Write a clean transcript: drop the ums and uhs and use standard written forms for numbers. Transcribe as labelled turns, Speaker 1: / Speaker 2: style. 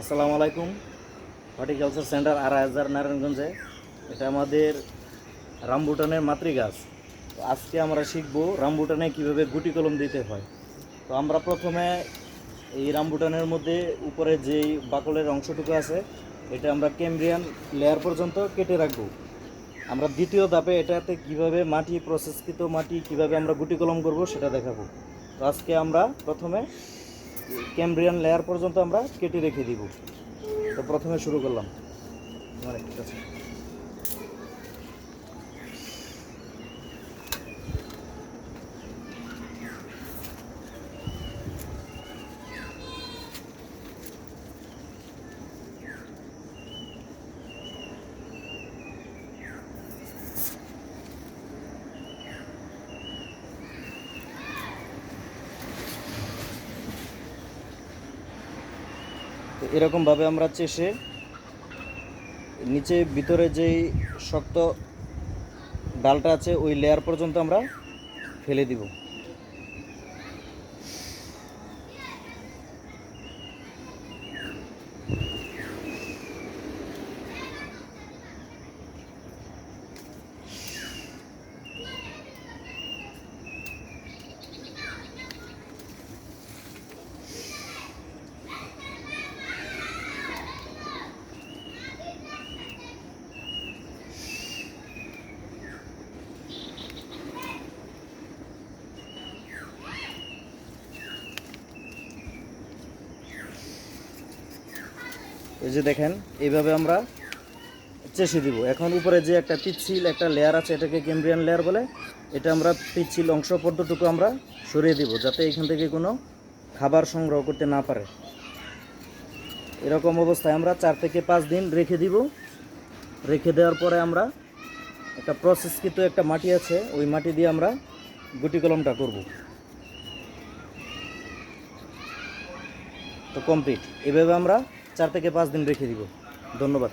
Speaker 1: আসসালামু আলাইকুম। Horticulture centre আড়াইহাজার নারায়ণগঞ্জে। এটা আমাদের রামবুটানের মাতৃগাছ। তো আজকে আমরা শিখব রামবুটানে কিভাবে গুটি কলম দিতে হয়। তো আমরা প্রথমে এই রামবুটানের মধ্যে উপরে যেই বাকলের অংশটুকু আছে এটা আমরা ক্যামব্রিয়ান লেয়ার পর্যন্ত কেটে রাখবো। আমরা দ্বিতীয় ধাপে এটাতে কিভাবে মাটি প্রসেসকৃত মাটি কিভাবে আমরা গুটি কলম করব সেটা দেখাবো। তো আজকে আমরা প্রথমে ক্যামব্রিয়ান লেয়ার পর্যন্ত আমরা কেটে রেখে দিব। তো প্রথমে শুরু করলাম আমার একটু কাছে। তো এরকমভাবে আমরা চেষে নিচে ভিতরে যেই শক্ত ডালটা আছে ওই লেয়ার পর্যন্ত আমরা ফেলে দিব। এই যে দেখেন, এইভাবে আমরা চেষে দিব। এখন উপরে যে একটা পিচ্ছিল একটা লেয়ার আছে এটাকে ক্যামব্রিয়ান লেয়ার বলে, এটা আমরা পিচ্ছিল অংশ পর্যটুকু আমরা সরিয়ে দিব যাতে এখান থেকে কোনো খাবার সংগ্রহ করতে না পারে। এরকম অবস্থায় আমরা 4 থেকে 5 দিন রেখে দিব। রেখে দেওয়ার পরে আমরা একটা প্রসেসকৃত একটা মাটি আছে ওই মাটি দিয়ে আমরা গুটি কলমটা করব। তো কমপ্লিট। এভাবে আমরা 4 থেকে 5 দিন রেখে দিব। ধন্যবাদ।